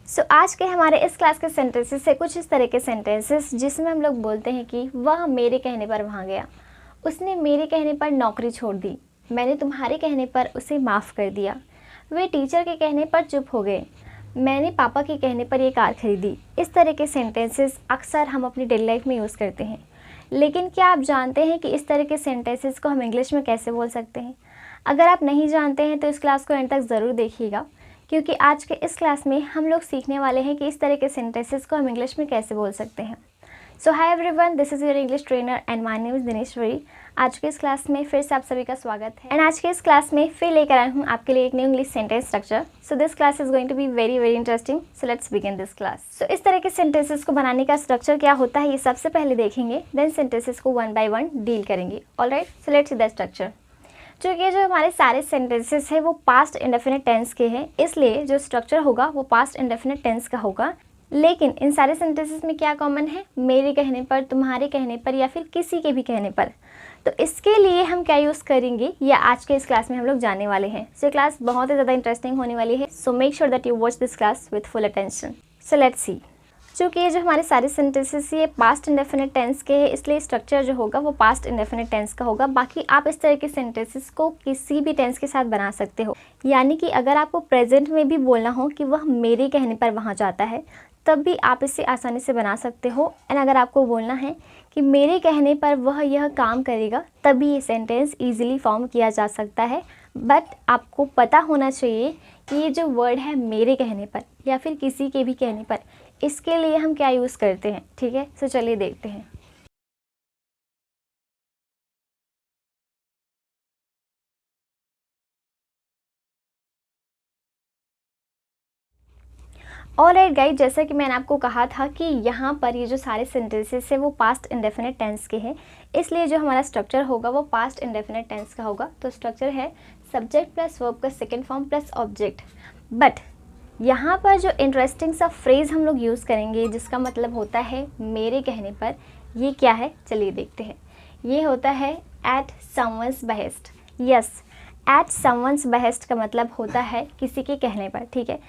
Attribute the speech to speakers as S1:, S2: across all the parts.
S1: आज के हमारे इस क्लास के सेंटेंसेस से कुछ इस तरह के सेंटेंसेस जिसमें हम लोग बोलते हैं कि वह मेरे कहने पर वहाँ गया, उसने मेरे कहने पर नौकरी छोड़ दी, मैंने तुम्हारे कहने पर उसे माफ़ कर दिया, वे टीचर के कहने पर चुप हो गए, मैंने पापा के कहने पर ये कार खरीदी। इस तरह के सेंटेंसेस अक्सर हम अपनी डेली लाइफ में यूज़ करते हैं। लेकिन क्या आप जानते हैं कि इस तरह के सेंटेंसेस को हम इंग्लिश में कैसे बोल सकते हैं? अगर आप नहीं जानते हैं तो इस क्लास को एंड तक ज़रूर देखिएगा, क्योंकि आज के इस क्लास में हम लोग सीखने वाले हैं कि इस तरह के सेंटेंसेस को हम इंग्लिश में कैसे बोल सकते हैं। So hi everyone, this is your English trainer and my name is Dineshwari. आज के इस क्लास में फिर से आप सभी का स्वागत है एंड आज के इस क्लास में फिर लेकर आई हूँ आपके लिए एक new English sentence structure. So this class is going to be very very interesting. So let's begin this class. So इस तरह के सेंटेंसेस को बनाने का स्ट्रक्चर क्या होता है ये सबसे पहले देखेंगे, देन सेंटेंसेस को वन बाय वन डील करेंगे। Alright, so let's see the structure. क्योंकि जो हमारे सारे सेंटेंसेस हैं वो पास्ट इंडेफिनिट टेंस के हैं, इसलिए जो स्ट्रक्चर होगा वो पास्ट इंडेफिनिट टेंस का होगा। लेकिन इन सारे सेंटेंसेस में क्या कॉमन है? मेरे कहने पर, तुम्हारे कहने पर या फिर किसी के भी कहने पर। तो इसके लिए हम क्या यूज़ करेंगे ये आज के इस क्लास में हम लोग जानने वाले हैं। सो क्लास बहुत ही ज़्यादा इंटरेस्टिंग होने वाली है। So make sure that you watch this class with full attention. So let's see. चूँकि ये जो हमारे सारे सेंटेंसेस ये पास्ट इंडेफिनिट टेंस के हैं, इसलिए स्ट्रक्चर जो होगा वो पास्ट इंडेफिनिट टेंस का होगा। बाकी आप इस तरह के सेंटेंसेस को किसी भी टेंस के साथ बना सकते हो। यानी कि अगर आपको प्रेजेंट में भी बोलना हो कि वह मेरे कहने पर वहाँ जाता है, तब भी आप इसे आसानी से बना सकते हो। एंड अगर आपको बोलना है कि मेरे कहने पर वह यह काम करेगा, तभी ये सेंटेंस ईजिली फॉर्म किया जा सकता है। बट आपको पता होना चाहिए कि ये जो वर्ड है मेरे कहने पर या फिर किसी के भी कहने पर, इसके लिए हम क्या यूज़ करते हैं। ठीक है, सो चलिए देखते हैं। ऑलराइट गाइस, जैसा कि मैंने आपको कहा था कि यहाँ पर ये जो सारे सेंटेंसेस है वो पास्ट इंडेफिनिट टेंस के हैं, इसलिए जो हमारा स्ट्रक्चर होगा वो पास्ट इंडेफिनिट टेंस का होगा। तो स्ट्रक्चर है सब्जेक्ट प्लस वर्ब का second form plus object. But यहाँ पर जो इंटरेस्टिंग सा फ्रेज़ हम लोग यूज़ करेंगे जिसका मतलब होता है मेरे कहने पर, ये क्या है चलिए देखते हैं। ये होता है at someone's behest. Yes, at someone's behest का मतलब होता है किसी के कहने पर। ठीक है,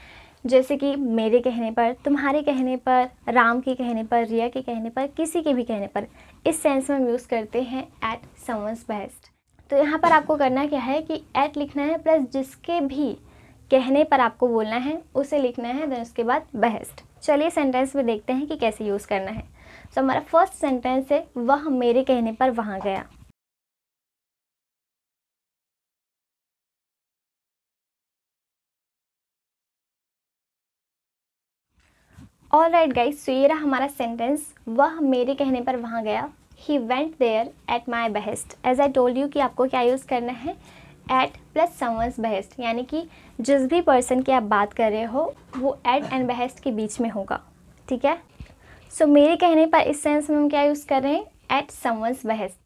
S1: जैसे कि मेरे कहने पर, तुम्हारे कहने पर, राम के कहने पर, रिया के कहने पर, किसी के भी कहने पर, इस सेंस में हम यूज़ करते हैं एट समवन्स बेहेस्ट। तो यहाँ पर आपको करना क्या है कि एट लिखना है प्लस जिसके भी कहने पर आपको बोलना है उसे लिखना है, देन उसके बाद बेहेस्ट। चलिए सेंटेंस में देखते हैं कि कैसे यूज़ करना है। सो हमारा फर्स्ट सेंटेंस है वह मेरे कहने पर वहाँ गया। ऑलराइट गाइस, सो ये रहा हमारा सेंटेंस, वह मेरे कहने पर वहाँ गया। He went there at my behest. As I told you कि आपको क्या यूज़ करना है, एट प्लस समवन्स बेहेस्ट, यानी कि जिस भी पर्सन की आप बात कर रहे हो वो एट एंड बेहेस्ट के बीच में होगा। ठीक है, सो मेरे कहने पर इस सेंस में हम क्या यूज़ कर रहे हैं, एट समवन्स बेहेस्ट।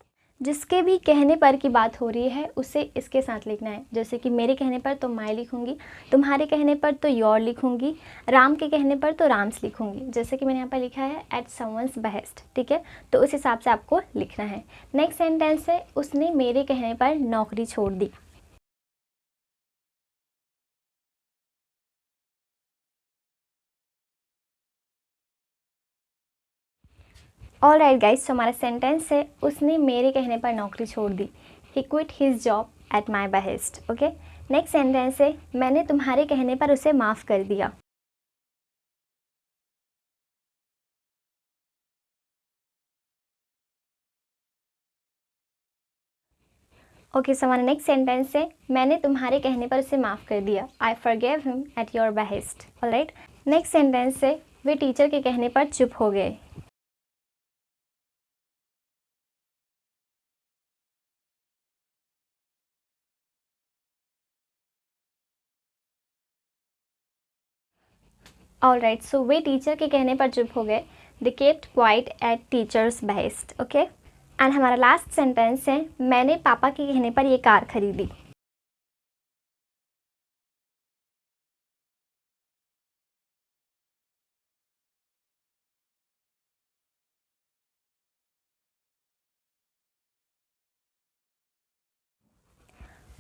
S1: जिसके भी कहने पर की बात हो रही है उसे इसके साथ लिखना है। जैसे कि मेरे कहने पर तो माई लिखूंगी, तुम्हारे कहने पर तो योर लिखूंगी, राम के कहने पर तो राम्स लिखूंगी, जैसे कि मैंने यहाँ पर लिखा है एट समवन्स बेहेस्ट। ठीक है, तो उस हिसाब से आपको लिखना है। नेक्स्ट सेंटेंस है उसने मेरे कहने पर नौकरी छोड़ दी। ऑलराइट गाइस, तो हमारा सेंटेंस है उसने मेरे कहने पर नौकरी छोड़ दी। He quit his job at my behest. Okay, next sentence है मैंने तुम्हारे कहने पर उसे माफ़ कर दिया। ओके, सो हमारा नेक्स्ट सेंटेंस है मैंने तुम्हारे कहने पर उसे माफ़ कर दिया। I forgave him at your behest. Alright, next sentence है वे टीचर के कहने पर चुप हो गए। ऑलराइट, सो वे टीचर के कहने पर चुप हो गए। They kept quiet at teacher's behest. Okay, and हमारा लास्ट सेंटेंस है मैंने पापा के कहने पर ये कार खरीदी।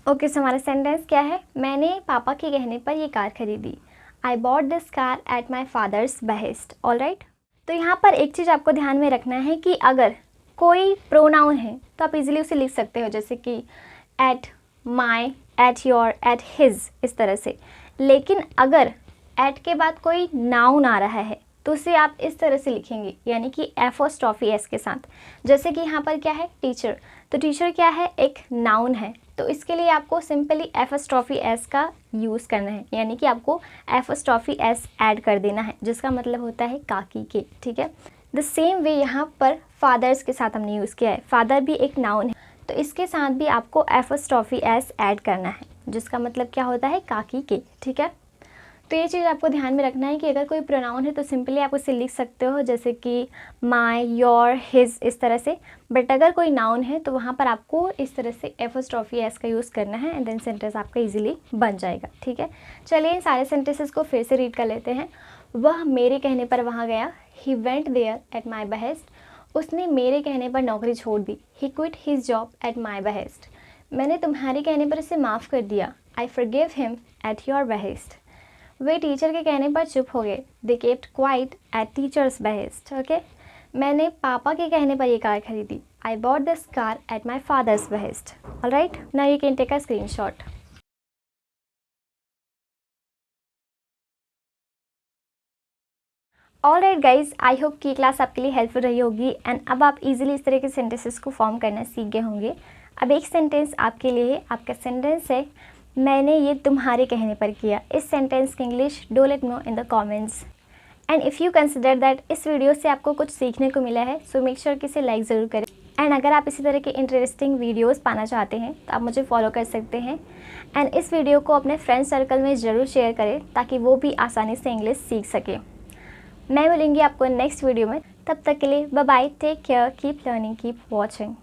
S1: ओके, सो हमारा सेंटेंस क्या है, मैंने पापा के कहने पर ये कार खरीदी। I bought this car at my father's behest। All right, तो यहाँ पर एक चीज़ आपको ध्यान में रखना है कि अगर कोई प्रोनाउन है तो आप इजीली उसे लिख सकते हो, जैसे कि at, my, at your, at his, इस तरह से। लेकिन अगर एट के बाद कोई नाउन आ रहा है तो उसे आप इस तरह से लिखेंगे, यानी कि एपोस्ट्रोफी एस के साथ। जैसे कि यहाँ पर क्या है, टीचर, तो टीचर क्या है, एक नाउन है, तो इसके लिए आपको सिंपली एपोस्ट्रोफी एस का यूज़ करना है, यानी कि आपको एपोस्ट्रोफी एस ऐड कर देना है, जिसका मतलब होता है काकी के। ठीक है, द सेम वे यहाँ पर फादर्स के साथ हमने यूज़ किया है। फादर भी एक नाउन है, तो इसके साथ भी आपको एपोस्ट्रोफी एस ऐड करना है, जिसका मतलब क्या होता है, काकी के। ठीक है, तो ये चीज़ आपको ध्यान में रखना है कि अगर कोई प्रोनाउन है तो सिंपली आप उसे लिख सकते हो, जैसे कि माई, योर, हिज, इस तरह से। बट अगर कोई नाउन है तो वहाँ पर आपको इस तरह से एपोस्ट्रोफी एस का यूज़ करना है, एंड देन सेंटेंस आपका इजीली बन जाएगा। ठीक है, चलिए इन सारे सेंटेंसेस को फिर से रीड कर लेते हैं। वह मेरे कहने पर वहाँ गया, he went there at my behest। उसने मेरे कहने पर नौकरी छोड़ दी, he quit his job at my behest। मैंने तुम्हारे कहने पर उसे माफ़ कर दिया, I forgive him at your behest। वे टीचर के कहने पर चुप हो गए, they kept quiet at teacher's behest। Okay, मैंने पापा के कहने पर ये कार खरीदी, I bought this car at my father's behest। All right, now you can take a screenshot. All right guys, I hope कि क्लास आपके लिए हेल्पफुल रही होगी, एंड अब आप इजीली इस तरह के सेंटेंसेस को फॉर्म करना सीख गए होंगे। अब एक सेंटेंस आपके लिए, आपका सेंटेंस है, मैंने ये तुम्हारे कहने पर किया। इस सेंटेंस की English do let no in the comments. And if you consider that इस वीडियो से आपको कुछ सीखने को मिला है, सो मेक श्योर कि इसे लाइक ज़रूर करें। एंड अगर आप इसी तरह के इंटरेस्टिंग वीडियोस पाना चाहते हैं तो आप मुझे फॉलो कर सकते हैं, एंड इस वीडियो को अपने फ्रेंड सर्कल में ज़रूर शेयर करें ताकि वो भी आसानी से इंग्लिश सीख सकें। मैं मिलूंगी आपको नेक्स्ट वीडियो में, तब तक के लिए bye bye, take care, keep learning, keep watching.